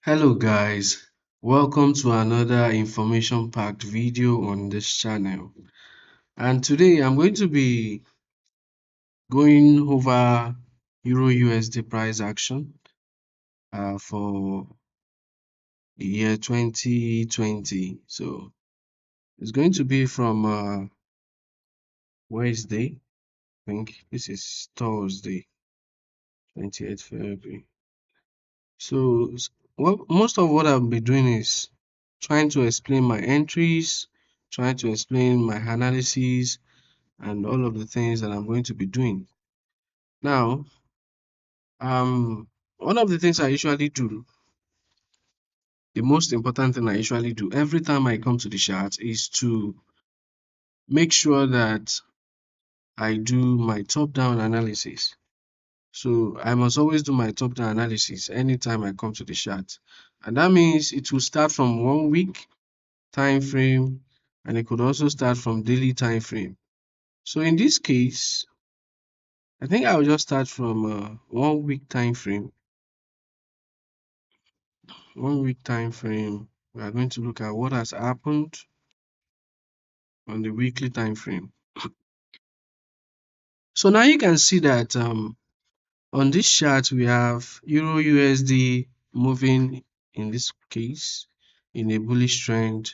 Hello guys, welcome to another information packed video on this channel. And today I'm going to be going over Euro USD price action for the year 2020. So it's going to be from Wednesday. I think this is Thursday, 28th February. So most of what I'll be doing is trying to explain my entries, trying to explain my analysis and all of the things that I'm going to be doing. Now, one of the things I usually do, the most important thing I usually do every time I come to the chart is to make sure that I do my top-down analysis. So I must always do my top-down analysis anytime I come to the chart. And that means it will start from 1 week time frame and it could also start from daily time frame. So in this case, I think I'll just start from 1 week time frame. 1 week time frame. We are going to look at what has happened on the weekly time frame. So now you can see that on this chart we have Euro USD moving in this case in a bullish trend,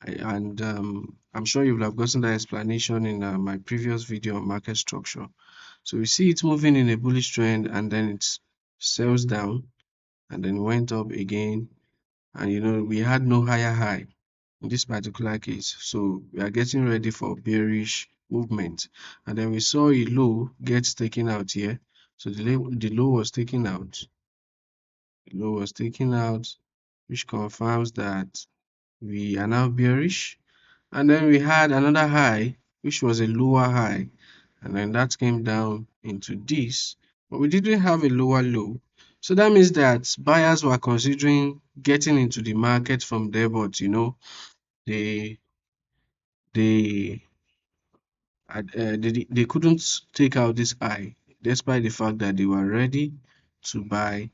and I'm sure you will have gotten that explanation in my previous video on market structure. So we see it moving in a bullish trend and then it sells down and then went up again, and we had no higher high in this particular case. So we are getting ready for bearish movement. And then we saw a low gets taken out here. So the low was taken out. The low was taken out, which confirms that we are now bearish. And then we had another high, which was a lower high. And then that came down into this. But we didn't have a lower low. So that means that buyers were considering getting into the market from there, but they they they couldn't take out this high despite the fact that they were ready to buy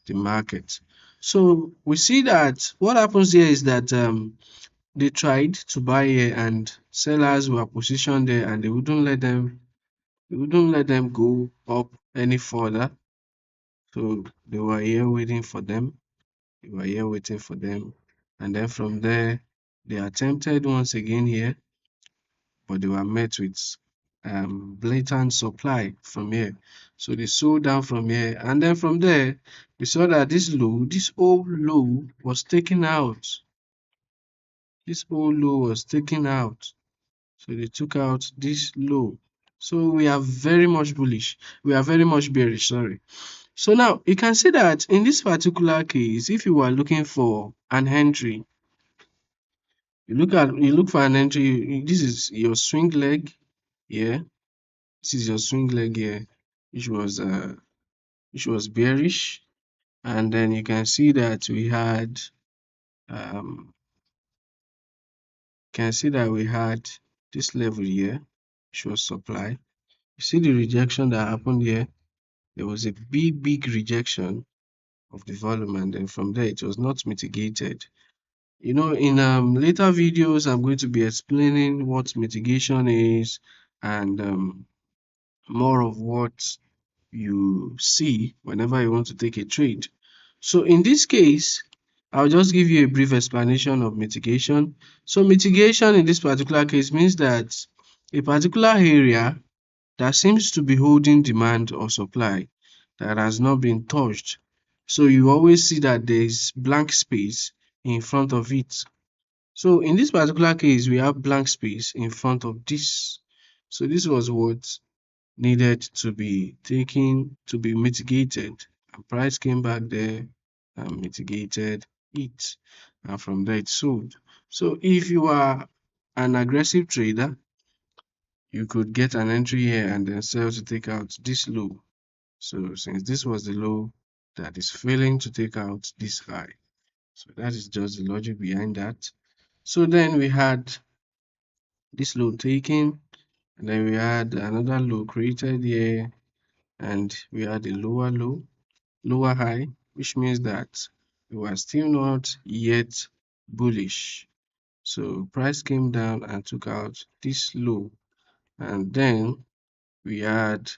the market. So we see that what happens here is that they tried to buy here and sellers were positioned there and they wouldn't let them go up any further. So they were here waiting for them. They were here waiting for them. And then from there, they attempted once again here, but they were met with blatant supply from here. So they sold down from here. And then from there, we saw that this old low was taken out. This old low was taken out. So they took out this low. So we are very much bullish. We are very much bearish, sorry. So now you can see that in this particular case, if you are looking for an entry, you look for an entry, this is your swing leg here. This is your swing leg here, which was bearish, and then you can see that um we had this level here, which was supply. You see the rejection that happened here. There was a big rejection of the volume, and then from there it was not mitigated. In later videos, I'm going to be explaining what mitigation is and more of what you see whenever you want to take a trade. So in this case, I'll just give you a brief explanation of mitigation. So mitigation in this particular case means that a particular area that seems to be holding demand or supply that has not been touched. So you always see that there is blank space in front of it. So in this particular case, we have blank space in front of this. So this was what needed to be taken to be mitigated. And price came back there and mitigated it. And from there it sold. So if you are an aggressive trader, you could get an entry here and then sell to take out this low. So since this was the low, that is failing to take out this high. So that is just the logic behind that. So then we had this low taken, and then we had another low created here, and we had a lower high, which means that we were still not yet bullish. So price came down and took out this low, and then we had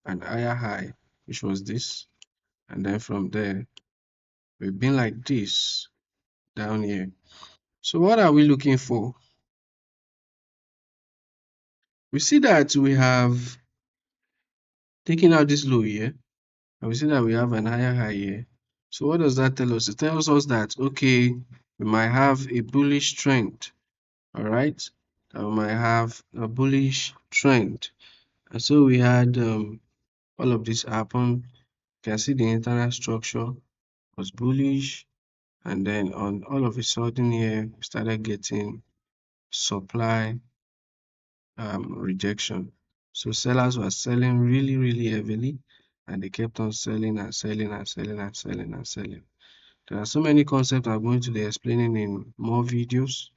an higher high, which was this, and then from there we've been like this down here. So what are we looking for? We see that we have taken out this low here, and we see that we have an higher high here. So what does that tell us? It tells us that okay, we might have a bullish trend. All right, that we might have a bullish trend. And so we had all of this happen. You can see the internal structure was bullish, and then on all of a sudden here we started getting supply rejection. So sellers were selling really heavily, and they kept on selling and selling and selling and selling and selling. There are so many concepts I'm going to be explaining in more videos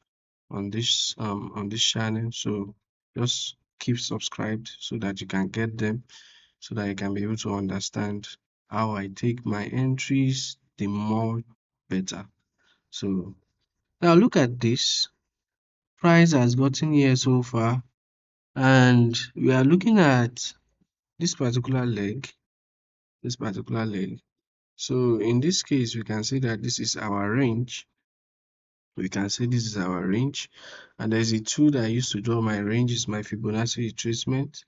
on this channel. So just keep subscribed so that you can get them, so that you can be able to understand how I take my entries, the more better. So now look at this. Price has gotten here so far, and we are looking at this particular leg, this particular leg. So in this case, we can see that this is our range. We can say this is our range, and there's a tool that I use to draw my range, is my Fibonacci retracement.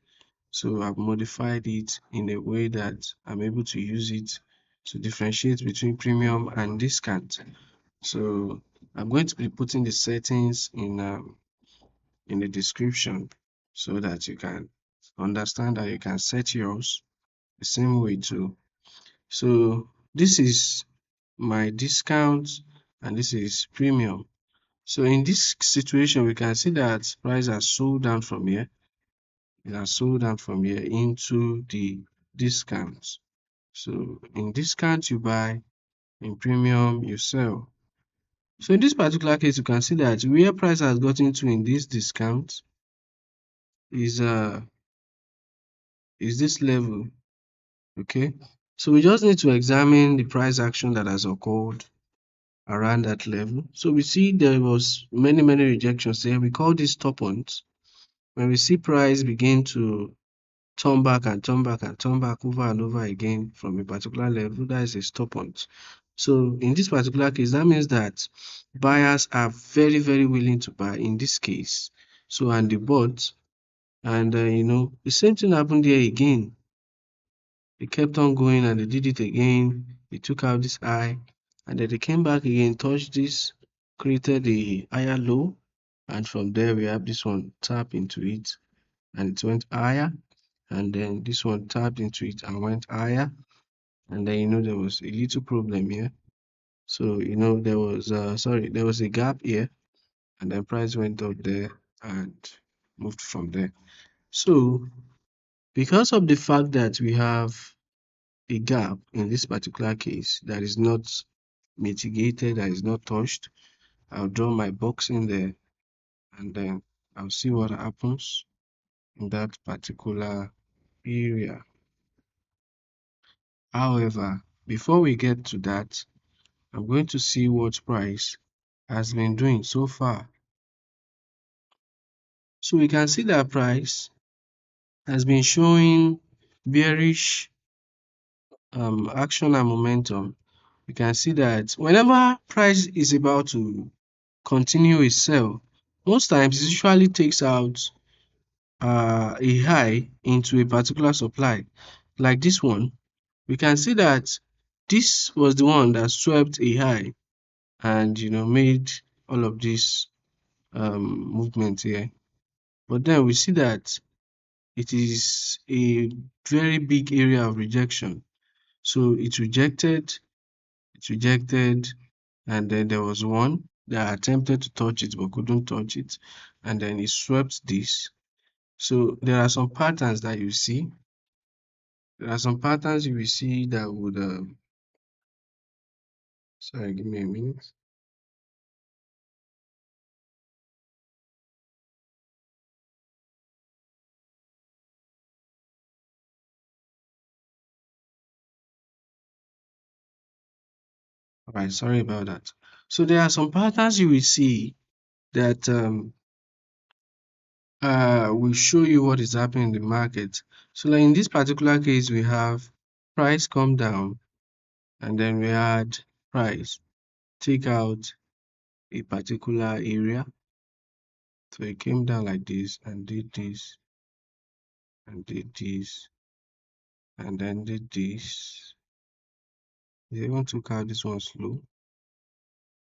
So I've modified it in a way that I'm able to use it to differentiate between premium and discount. So I'm going to be putting the settings in the description so that you can understand that you can set yours the same way too. So this is my discount and this is premium. So in this situation, we can see that price has sold down from here. It has sold down from here into the discount. So in discount you buy, in premium you sell. So in this particular case, you can see that where price has gotten to in this discount is this level. Okay, so we just need to examine the price action that has occurred around that level. So we see there was many rejections there. We call this stop points. When we see price begin to turn back and turn back and turn back over and over again from a particular level, that is a stop point. So in this particular case, that means that buyers are very willing to buy in this case. So and they bought, and the same thing happened here again. They kept on going and they did it again. They took out this high, and then they came back again, touched this, created a higher low, and from there we have this one tap into it, and it went higher, and then this one tapped into it and went higher, and then there was a little problem here. So there was there was a gap here, and then price went up there and moved from there. So because of the fact that we have a gap in this particular case that is not mitigated, that is not touched, I'll draw my box in there, and then I'll see what happens in that particular area. However, before we get to that, I'm going to see what price has been doing so far. So we can see that price has been showing bearish action and momentum. We can see that whenever price is about to continue its sell, most times it usually takes out a high into a particular supply. Like this one, we can see that this was the one that swept a high and made all of this movement here. But then we see that it is a very big area of rejection. So it rejected, and then there was one that attempted to touch it but couldn't touch it, and then it swept this. So there are some patterns that you see. There are some patterns you will see that would sorry, give me a minute. Right, sorry about that. So there are some patterns you will see that will show you what is happening in the market. So like in this particular case, we have price come down, and then we had price take out a particular area. So it came down like this and did this and did this and then did this. They even took out this one slow.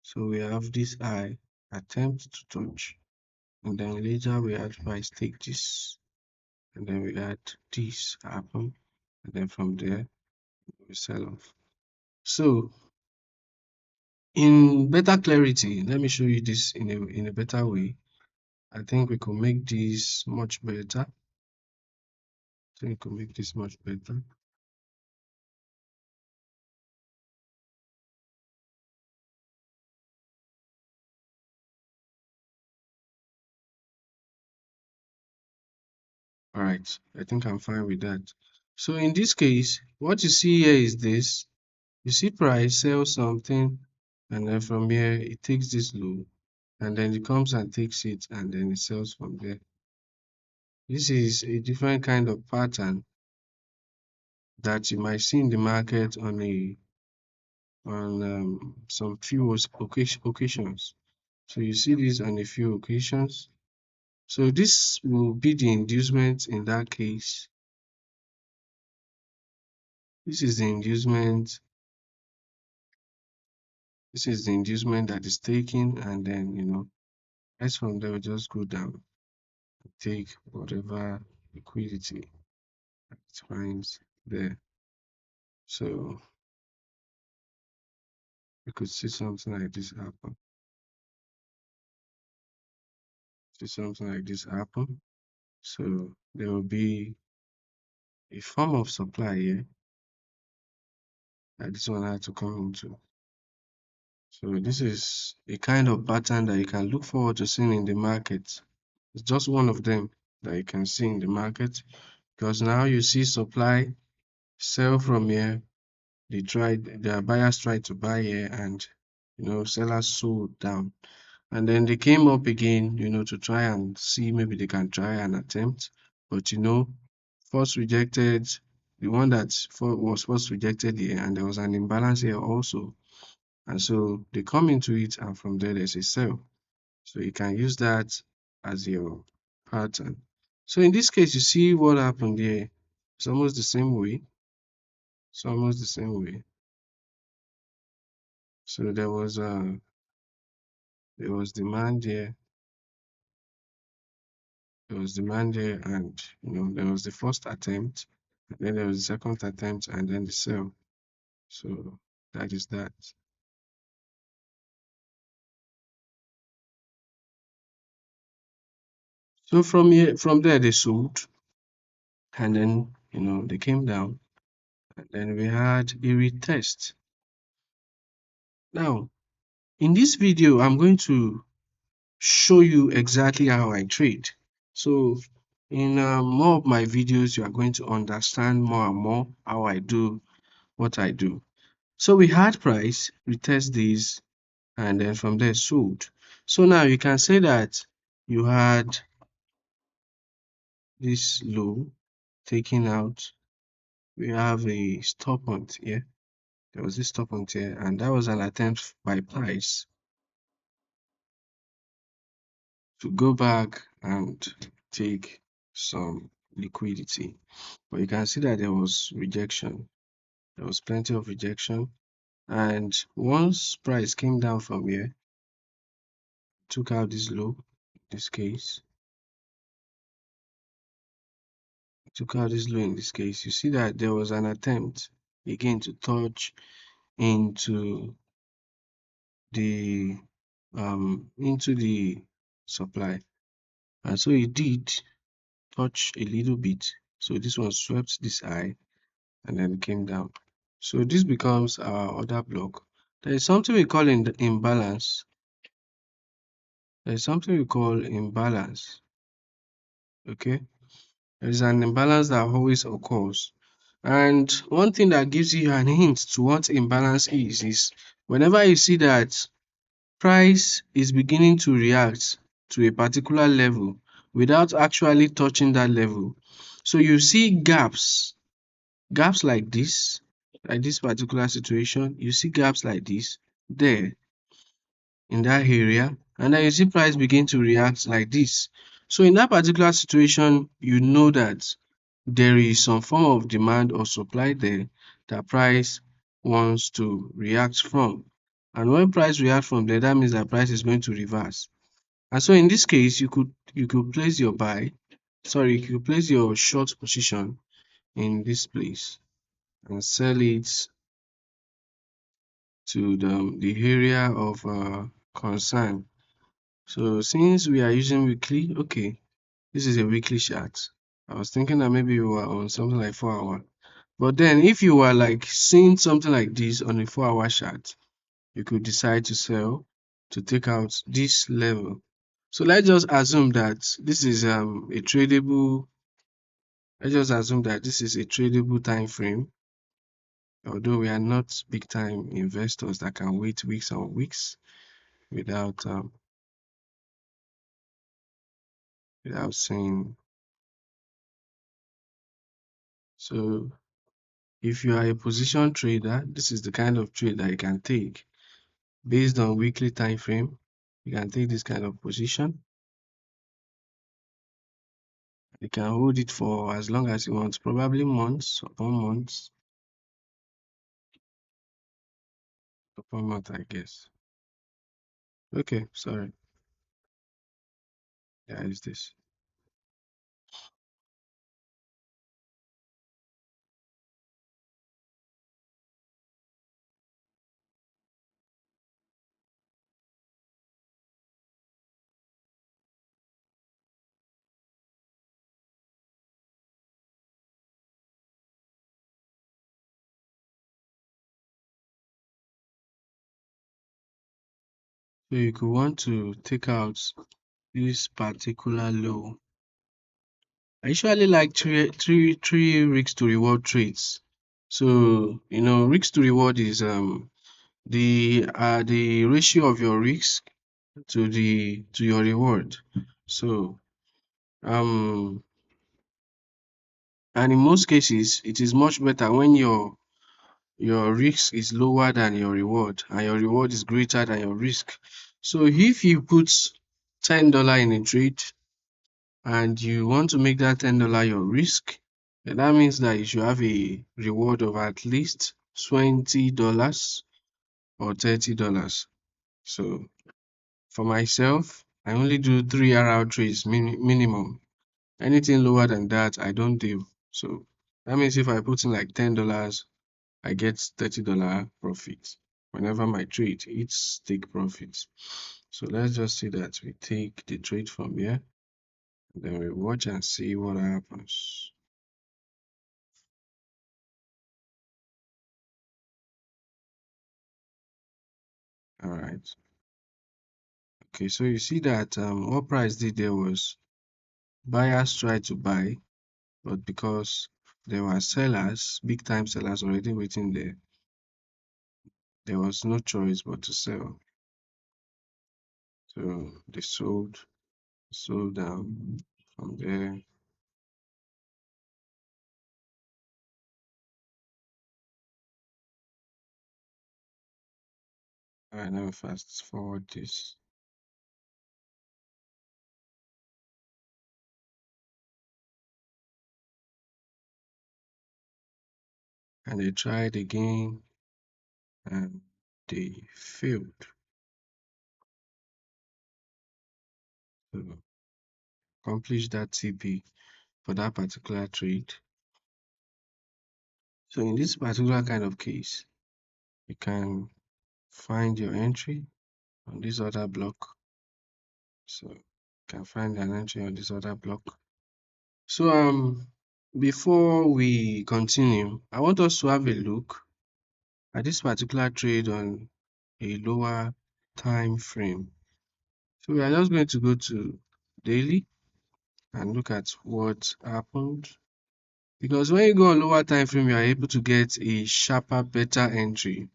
So we have this high attempt to touch, and then later we had price take this, and then we had this happen, and then from there we sell off. So in better clarity, let me show you this in a better way. I think we could make this much better. I think we could make this much better. All right, I think I'm fine with that. So in this case, what you see here is this. You see price sell something, and then from here it takes this low, and then it comes and takes it, and then it sells from there. This is a different kind of pattern that you might see in the market on some few occasions. So you see this on a few occasions. So this will be the inducement in that case. This is the inducement. This is the inducement that is taken, and then as from there we just go down, take whatever liquidity it finds there. So we could see something like this happen. See something like this happen. So there will be a form of supply here that this one had to come into. So this is a kind of pattern that you can look forward to seeing in the market. It's just one of them that you can see in the market, because now you see supply sell from here. Their buyers tried to buy here, and sellers sold down. And then they came up again, to try and see maybe they can try and attempt. But first rejected, the one that was first rejected here, and there was an imbalance here also. And so they come into it, and from there there's a sell. So you can use that as your pattern. So in this case, you see what happened here. It's almost the same way. It's almost the same way. So there was demand here. There was demand here, and there was the first attempt, and then there was the second attempt, and then the sell. So that is that. So from there they sold, and then they came down, and then we had a retest. Now, in this video, I'm going to show you exactly how I trade. So in more of my videos, you are going to understand more and more how I do what I do. So we had price, retest this, and then from there sold. So now you can say that you had this low taken out. We have a stop point here. There was this stop point here, and that was an attempt by price to go back and take some liquidity. But you can see that there was rejection. There was plenty of rejection. And once price came down from here, took out this low, in this case, took out this low in this case, you see that there was an attempt again to touch into the supply. And so it did touch a little bit. So this one swept this high and then came down. So this becomes our order block. There is something we call in the imbalance. There is something we call imbalance. Okay, there is an imbalance that always occurs. And one thing that gives you an hint to what imbalance is whenever you see that price is beginning to react to a particular level without actually touching that level. So you see gaps like this particular situation, you see gaps like this there in that area, and then you see price begin to react like this. So in that particular situation, you know that there is some form of demand or supply there that price wants to react from. And when price reacts from there, that means that price is going to reverse. And so in this case, you could place your you could place your short position in this place and sell it to the area of concern. So since we are using weekly, okay, this is a weekly chart. I was thinking that maybe you were on something like 4 hour. But then if you were like seeing something like this on a 4 hour chart, you could decide to sell to take out this level. So let's just assume that this is a tradable time frame, although we are not big time investors that can wait weeks and weeks without without seeing. So if you are a position trader, this is the kind of trade that you can take based on weekly time frame. You can take this kind of position. You can hold it for as long as you want, probably months upon months upon month, I guess. Okay, sorry. Yeah, it's this. So you could want to take out this particular low. I usually like three risks to reward trades. So risk to reward is the ratio of your risk to your reward. So um and in most cases it is much better when your risk is lower than your reward and your reward is greater than your risk. So if you put $10 in a trade and you want to make that $10 your risk, then that means that you should have a reward of at least $20 or $30. So for myself, I only do 3 hour trades minimum. Anything lower than that, I don't do. So that means if I put in like $10, I get $30 profit whenever my trade hits take profit. So let's just say that we take the trade from here, then we watch and see what happens. All right. Okay, so you see that what price did there was buyers tried to buy, but because there were sellers, big time sellers already waiting there, there was no choice but to sell. So they sold down from there. All right, now fast forward this. And they tried again and they failed to accomplish that TP for that particular trade. So in this particular kind of case, you can find your entry on this other block. So you can find an entry on this other block. So before we continue, I want us to have a look at this particular trade on a lower time frame. So we are just going to go to daily and look at what happened. Because when you go on lower time frame, you are able to get a sharper, better entry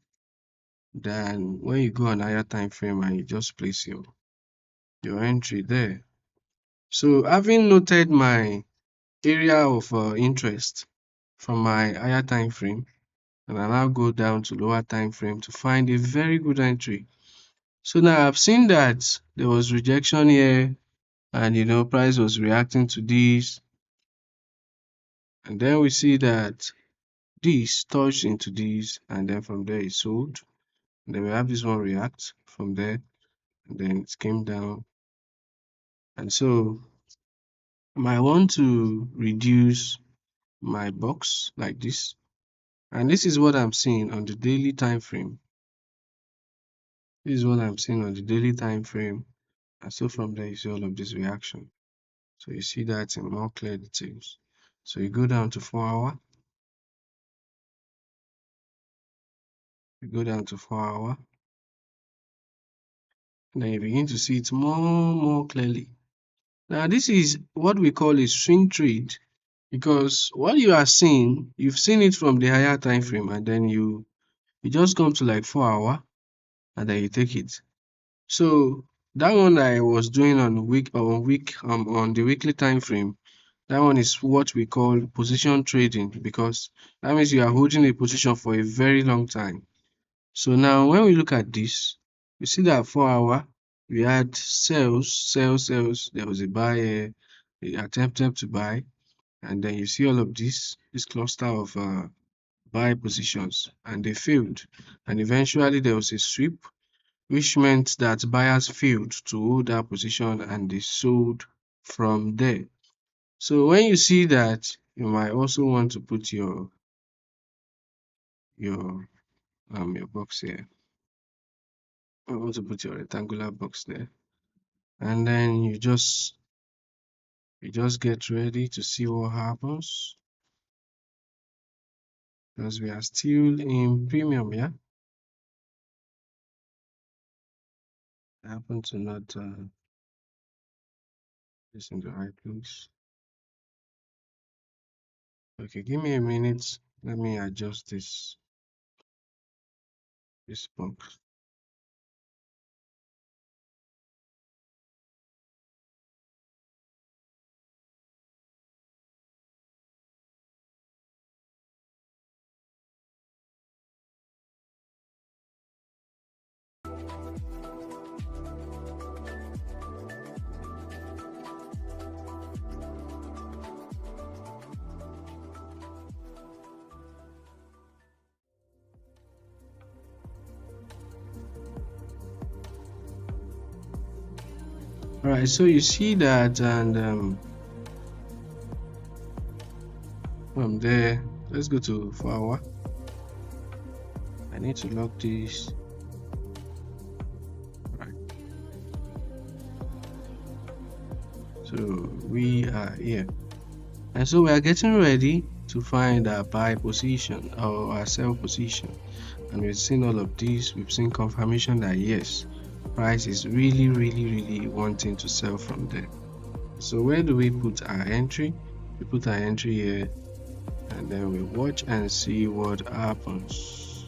than when you go on higher time frame and you just place your entry there. So having noted my area of interest from my higher time frame, and I now go down to lower time frame to find a very good entry. So now I've seen that there was rejection here, and price was reacting to this, and then we see that this touched into this, and then from there it sold. And then we have this one react from there, and then it came down. And so I might want to reduce my box like this. And this is what I'm seeing on the daily time frame. This is what I'm seeing on the daily time frame. And so from there you see all of this reaction. So you see that in more clear details. So you go down to 4 hour. You go down to 4 hour. And then you begin to see it more clearly. Now this is what we call a swing trade, because what you are seeing, you've seen it from the higher time frame, and then you just come to like 4 hour, and then you take it. So that one I was doing on the weekly time frame, that one is what we call position trading, because that means you are holding a position for a very long time. So now when we look at this, you see that 4 hour, we had sells. There was a buy, they attempted to buy, and then you see all of this cluster of buy positions, and they failed. And eventually there was a sweep, which meant that buyers failed to hold that position and they sold from there. So when you see that, you might also want to put your your box here. I want to put your rectangular box there, and then you just get ready to see what happens, because we are still in premium. Yeah, I happen to not this in the right place. Okay, give me a minute. Let me adjust this box. All right, so you see that, and from there, let's go to 4 hour. I need to lock this. Right. So we are here, and so we are getting ready to find our buy position or our sell position. And we've seen all of this. We've seen confirmation that yes, price is really wanting to sell from there. So where do we put our entry? We put our entry here, and then we watch and see what happens.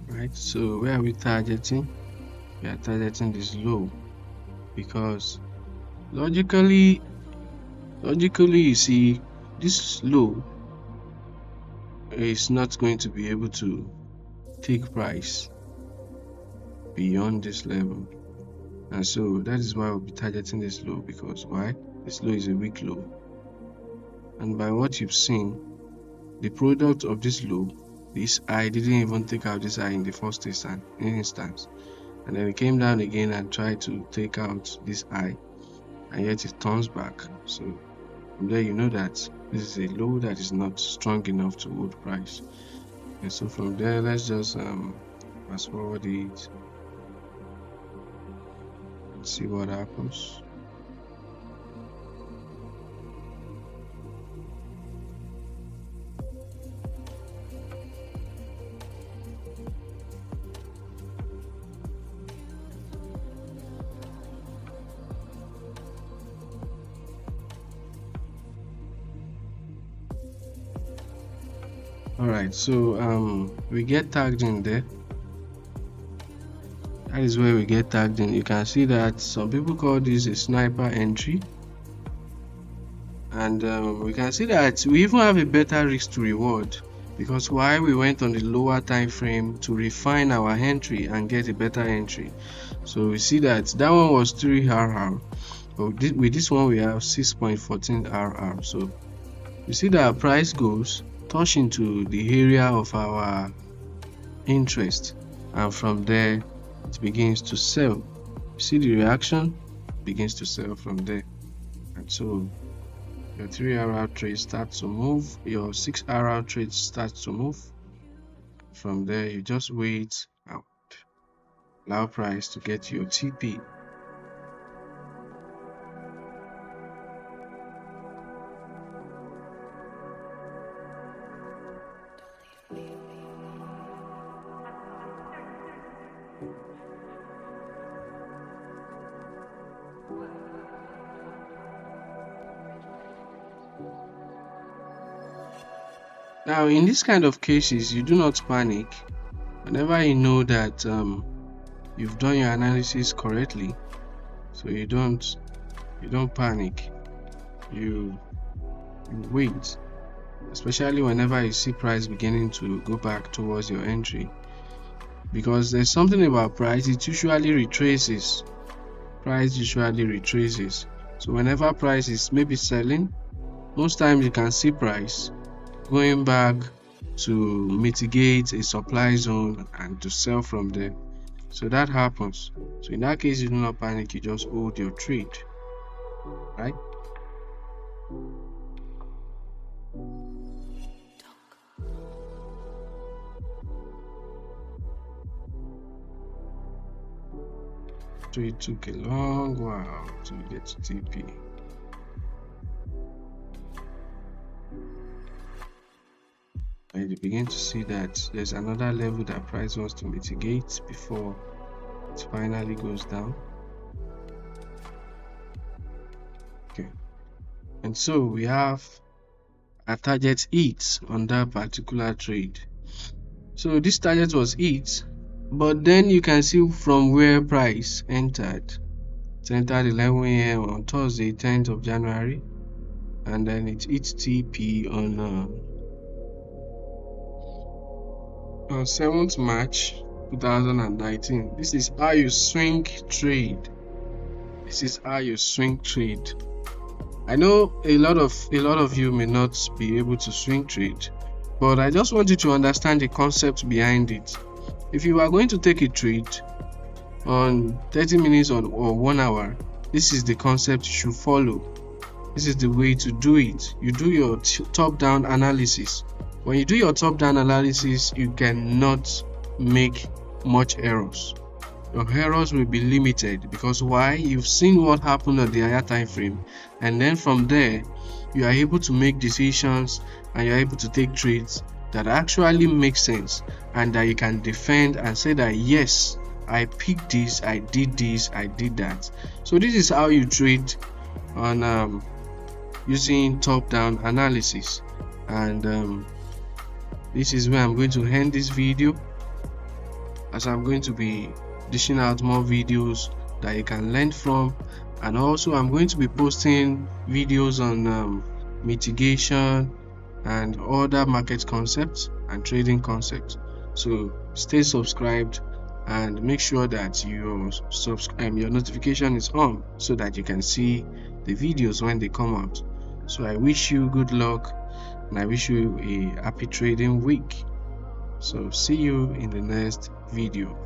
Right, so where are we targeting? We are targeting this low, because logically you see this low is not going to be able to take price beyond this level. And so that is why we'll be targeting this low, because why? This low is a weak low. And by what you've seen, the product of this low, this high, didn't even take out this high in the first instance. And then it came down again and tried to take out this high, and yet it turns back. So from there you know that this is a low that is not strong enough to hold price. And so from there, let's just fast forward it and see what happens. Alright, so we get tagged in there. That is where we get tagged in. You can see that some people call this a sniper entry, and we can see that we even have a better risk to reward, because why? We went on the lower time frame to refine our entry and get a better entry. So we see that that one was 3 RR, but with this one we have 6.14 RR. So you see that our price goes touch into the area of our interest, and from there it begins to sell. You see the reaction begins to sell from there, and so your 3 RR trade starts to move, your 6 RR trade starts to move. From there you just wait and allow price to get your TP. Now in this kind of cases, you do not panic. Whenever you know that you've done your analysis correctly, so you don't panic. You wait, especially whenever you see price beginning to go back towards your entry, because there's something about price, it usually retraces. So whenever price is maybe selling, most times you can see price going back to mitigate a supply zone and to sell from there. So that happens. So in that case, you do not panic, you just hold your trade, right? So it took a long while to get to TP. And you begin to see that there's another level that price wants to mitigate before it finally goes down. Okay, and so we have a target hit on that particular trade. So this target was hit, but then you can see from where price entered. It entered 11 a.m. on Thursday, 10th of January, and then it hit TP on 7th March 2019. This is how you swing trade. I know a lot of you may not be able to swing trade, but I just want you to understand the concept behind it. If you are going to take a trade on 30 minutes or 1 hour, this is the concept you should follow. This is the way to do it. You do your top-down analysis. When you do your top-down analysis, you cannot make much errors. Your errors will be limited, because why? You've seen what happened at the higher time frame, and then from there you are able to make decisions and you're able to take trades that actually make sense and that you can defend and say that yes, I picked this, I did that. So this is how you trade on using top-down analysis, and this is where I'm going to end this video, as I'm going to be dishing out more videos that you can learn from, and also I'm going to be posting videos on mitigation and other market concepts and trading concepts. So stay subscribed and make sure that your notification is on so that you can see the videos when they come out. So I wish you good luck and I wish you a happy trading week. So see you in the next video.